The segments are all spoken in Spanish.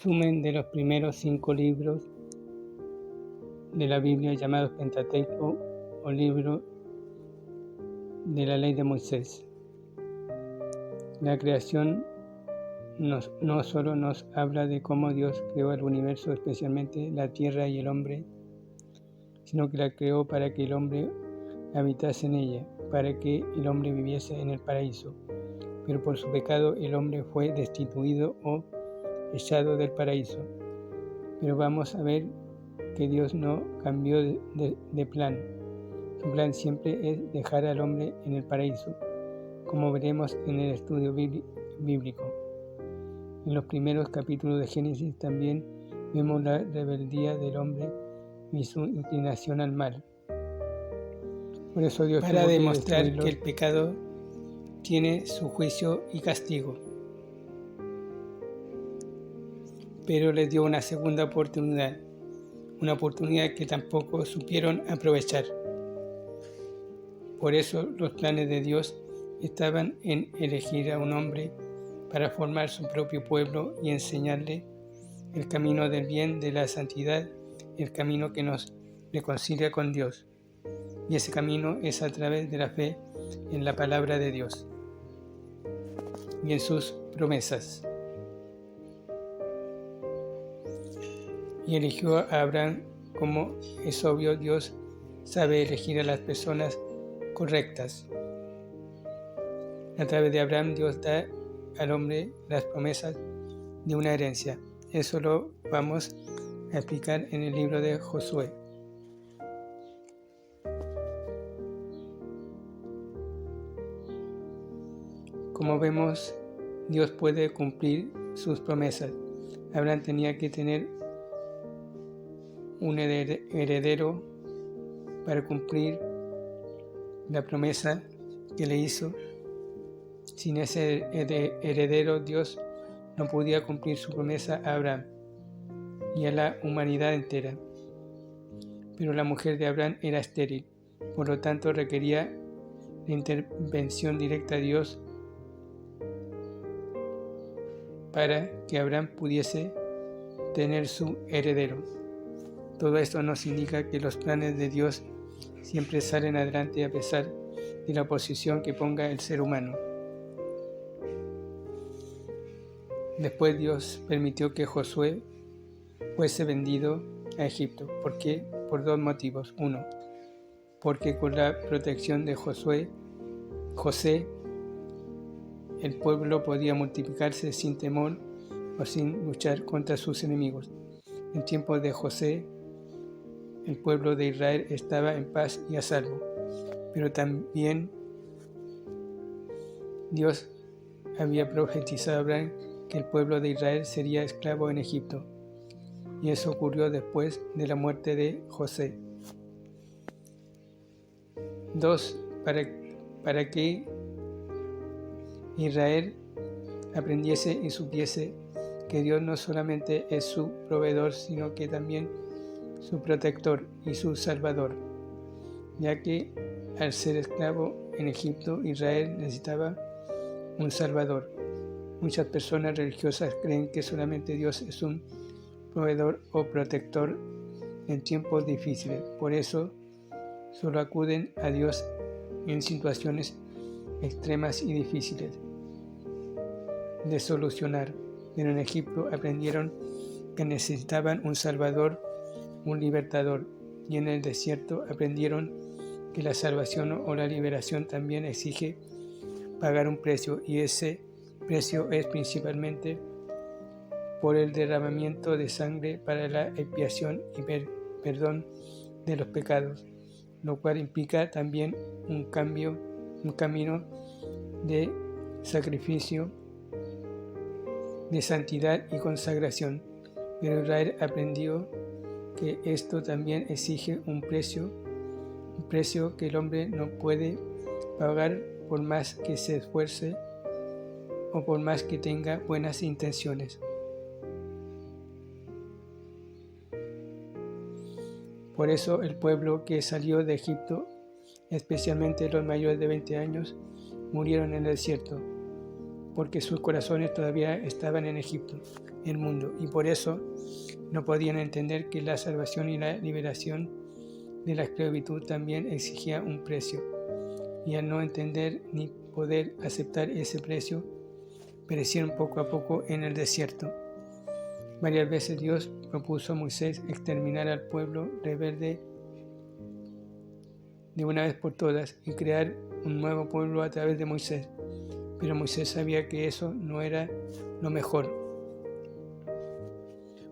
Resumen de los primeros 5 libros de la Biblia llamados Pentateuco o libro de la ley de Moisés. La creación no solo nos habla de cómo Dios creó el universo, especialmente la tierra y el hombre, sino que la creó para que el hombre habitase en ella, para que el hombre viviese en el paraíso. Pero por su pecado el hombre fue destituido o echado del paraíso. Pero vamos a ver que Dios no cambió de plan. Su plan siempre es dejar al hombre en el paraíso, como veremos en el estudio bíblico. En los primeros capítulos de Génesis también vemos la rebeldía del hombre y su inclinación al mal. Por eso Dios para demostrar que el pecado tiene su juicio y castigo. Pero les dio una segunda oportunidad, una oportunidad que tampoco supieron aprovechar. Por eso los planes de Dios estaban en elegir a un hombre para formar su propio pueblo y enseñarle el camino del bien, de la santidad, el camino que nos reconcilia con Dios. Y ese camino es a través de la fe en la palabra de Dios y en sus promesas. Y eligió a Abraham. Como es obvio, Dios sabe elegir a las personas correctas. A través de Abraham, Dios da al hombre las promesas de una herencia. Eso lo vamos a explicar en el libro de Josué. Como vemos, Dios puede cumplir sus promesas. Abraham tenía que tener un heredero para cumplir la promesa que le hizo. Sin ese heredero, Dios no podía cumplir su promesa a Abraham y a la humanidad entera. Pero la mujer de Abraham era estéril, por lo tanto requería la intervención directa de Dios para que Abraham pudiese tener su heredero. Todo esto nos indica que los planes de Dios siempre salen adelante a pesar de la oposición que ponga el ser humano. Después Dios permitió que Josué fuese vendido a Egipto. ¿Por qué? Por 2 motivos. 1, porque con la protección de José, el pueblo podía multiplicarse sin temor o sin luchar contra sus enemigos. En tiempos de José, el pueblo de Israel estaba en paz y a salvo. Pero también Dios había profetizado a Abraham que el pueblo de Israel sería esclavo en Egipto. Y eso ocurrió después de la muerte de José. 2, para que Israel aprendiese y supiese que Dios no solamente es su proveedor, sino que también su protector y su salvador, ya que al ser esclavo en Egipto, Israel necesitaba un salvador. Muchas personas religiosas creen que solamente Dios es un proveedor o protector en tiempos difíciles. Por eso solo acuden a Dios en situaciones extremas y difíciles de solucionar. Pero en Egipto aprendieron que necesitaban un salvador, un libertador, y en el desierto aprendieron que la salvación o la liberación también exige pagar un precio, y ese precio es principalmente por el derramamiento de sangre para la expiación y perdón de los pecados, lo cual implica también un camino de sacrificio, de santidad y consagración. Pero Israel aprendió que esto también exige un precio que el hombre no puede pagar por más que se esfuerce o por más que tenga buenas intenciones. Por eso el pueblo que salió de Egipto, especialmente los mayores de 20 años, murieron en el desierto, porque sus corazones todavía estaban en Egipto, el mundo, y por eso no podían entender que la salvación y la liberación de la esclavitud también exigía un precio, y al no entender ni poder aceptar ese precio, perecieron poco a poco en el desierto. Varias veces Dios propuso a Moisés exterminar al pueblo rebelde de una vez por todas y crear un nuevo pueblo a través de Moisés, pero Moisés sabía que eso no era lo mejor,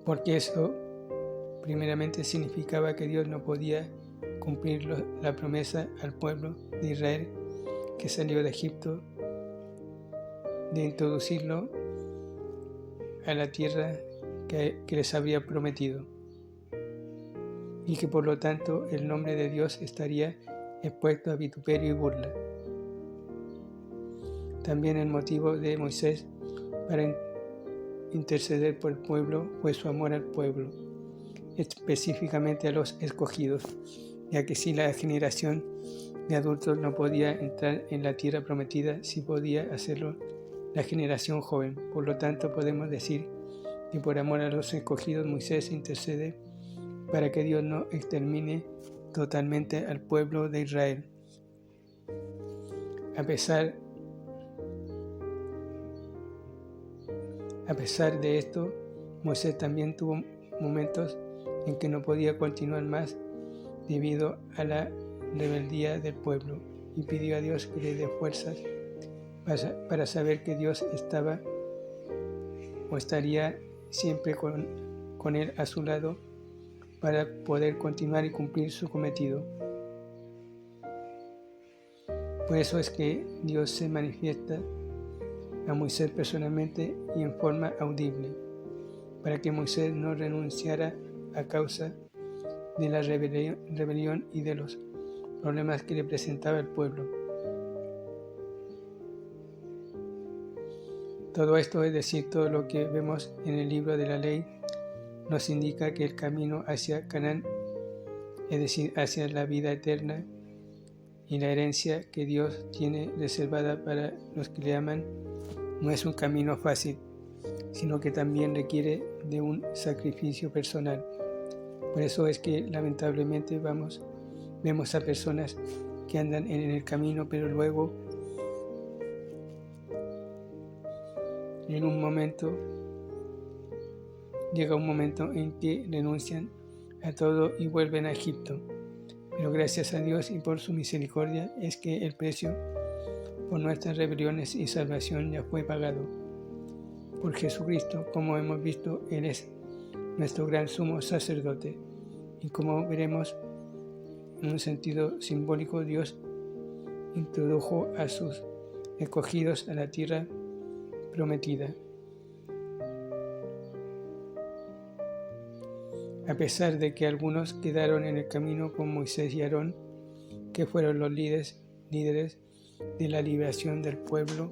porque eso primeramente significaba que Dios no podía cumplir la promesa al pueblo de Israel que salió de Egipto de introducirlo a la tierra que les había prometido, y que por lo tanto el nombre de Dios estaría expuesto a vituperio y burla. También el motivo de Moisés para interceder por el pueblo fue su amor al pueblo, específicamente a los escogidos, ya que si la generación de adultos no podía entrar en la tierra prometida, sí podía hacerlo la generación joven. Por lo tanto, podemos decir que por amor a los escogidos, Moisés intercede para que Dios no extermine totalmente al pueblo de Israel. A pesar de esto, Moisés también tuvo momentos en que no podía continuar más debido a la rebeldía del pueblo, y pidió a Dios que le dé fuerzas para saber que Dios estaba o estaría siempre con él a su lado para poder continuar y cumplir su cometido. Por eso es que Dios se manifiesta a Moisés personalmente y en forma audible, para que Moisés no renunciara a causa de la rebelión y de los problemas que le presentaba el pueblo. Todo esto, es decir, todo lo que vemos en el libro de la ley, nos indica que el camino hacia Canaán, es decir, hacia la vida eterna y la herencia que Dios tiene reservada para los que le aman, no es un camino fácil, sino que también requiere de un sacrificio personal. Por eso es que lamentablemente vemos a personas que andan en el camino, pero luego llega un momento en que renuncian a todo y vuelven a Egipto. Pero gracias a Dios y por su misericordia es que el precio por nuestras rebeliones y salvación ya fue pagado por Jesucristo. Como hemos visto, Él es nuestro gran sumo sacerdote, y como veremos, en un sentido simbólico, Dios introdujo a sus escogidos a la tierra prometida. A pesar de que algunos quedaron en el camino con Moisés y Aarón, que fueron los líderes de la liberación del pueblo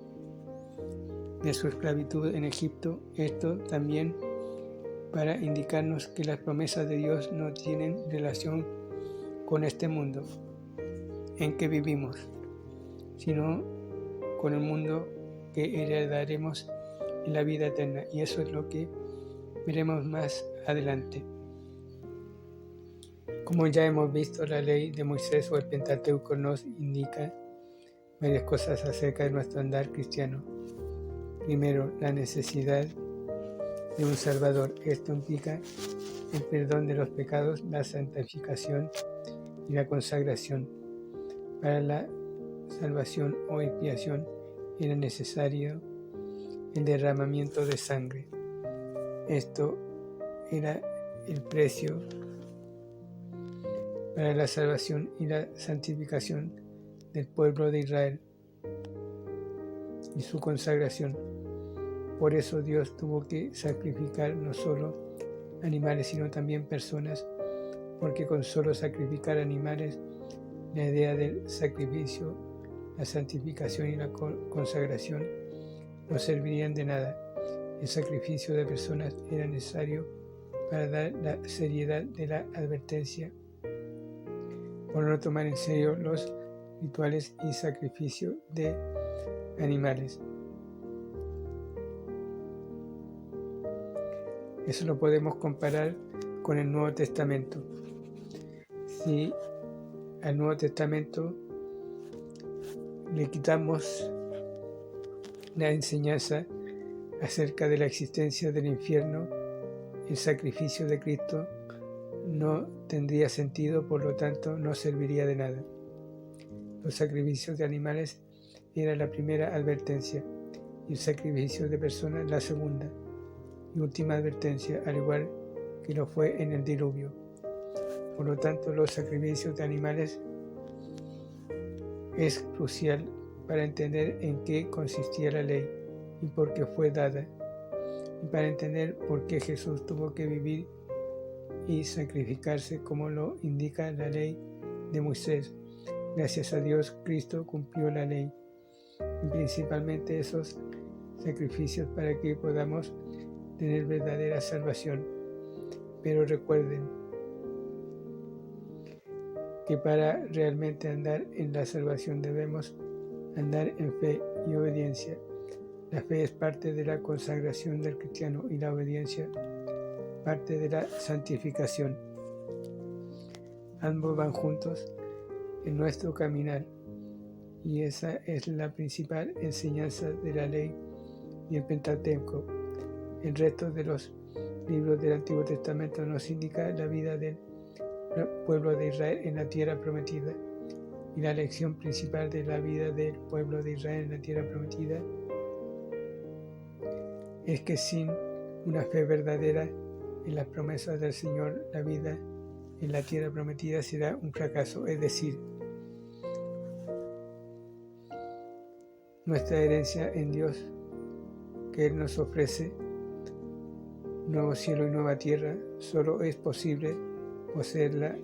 de su esclavitud en Egipto, esto también para indicarnos que las promesas de Dios no tienen relación con este mundo en que vivimos, sino con el mundo que heredaremos en la vida eterna, y eso es lo que veremos más adelante. Como ya hemos visto, la ley de Moisés o el Pentateuco nos indica varias cosas acerca de nuestro andar cristiano. Primero, la necesidad de un Salvador. Esto implica el perdón de los pecados, la santificación y la consagración. Para la salvación o expiación era necesario el derramamiento de sangre. Esto era el precio para la salvación y la santificación del pueblo de Israel y su consagración. Por eso Dios tuvo que sacrificar no solo animales, sino también personas, porque con solo sacrificar animales, la idea del sacrificio, la santificación y la consagración no servirían de nada. El sacrificio de personas era necesario para dar la seriedad de la advertencia, por no tomar en serio los rituales y sacrificio de animales. Eso lo podemos comparar con el Nuevo Testamento. Si al Nuevo Testamento le quitamos la enseñanza acerca de la existencia del infierno, el sacrificio de Cristo no tendría sentido, por lo tanto no serviría de nada. Los sacrificios de animales era la primera advertencia y el sacrificio de personas la segunda y última advertencia, al igual que lo fue en el diluvio. Por lo tanto, los sacrificios de animales es crucial para entender en qué consistía la ley y por qué fue dada, y para entender por qué Jesús tuvo que vivir y sacrificarse como lo indica la ley de Moisés. Gracias a Dios, Cristo cumplió la ley, y principalmente esos sacrificios para que podamos tener verdadera salvación. Pero recuerden que para realmente andar en la salvación debemos andar en fe y obediencia. La fe es parte de la consagración del cristiano y la obediencia parte de la santificación. Ambos van juntos en nuestro caminar y esa es la principal enseñanza de la ley y el Pentateuco. El resto de los libros del Antiguo Testamento nos indica la vida del pueblo de Israel en la tierra prometida, y la lección principal de la vida del pueblo de Israel en la tierra prometida es que sin una fe verdadera en las promesas del Señor, la vida en la tierra prometida será un fracaso, es decir, nuestra herencia en Dios que Él nos ofrece, nuevo cielo y nueva tierra, solo es posible poseerla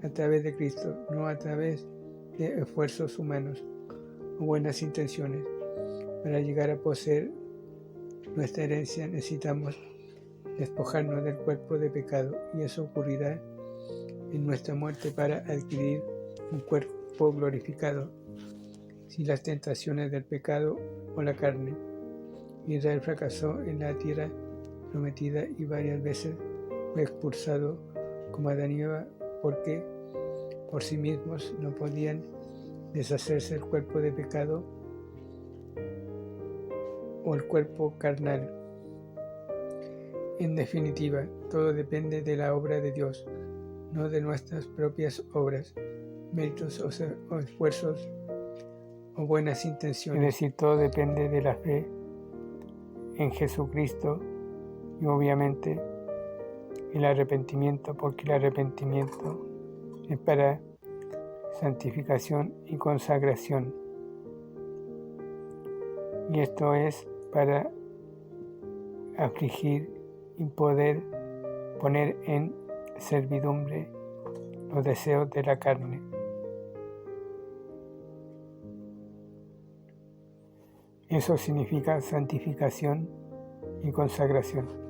a través de Cristo, no a través de esfuerzos humanos o buenas intenciones. Para llegar a poseer nuestra herencia necesitamos despojarnos del cuerpo de pecado, y eso ocurrirá en nuestra muerte para adquirir un cuerpo glorificado sin las tentaciones del pecado o la carne. Israel fracasó en la tierra prometida y varias veces fue expulsado como Adán y Eva porque por sí mismos no podían deshacerse del cuerpo de pecado o el cuerpo carnal. En definitiva, todo depende de la obra de Dios, no de nuestras propias obras, méritos o esfuerzos o buenas intenciones. Es decir, todo depende de la fe en Jesucristo y obviamente el arrepentimiento, porque el arrepentimiento es para santificación y consagración. Y esto es para afligir y poder poner en servidumbre los deseos de la carne. Eso significa santificación y consagración.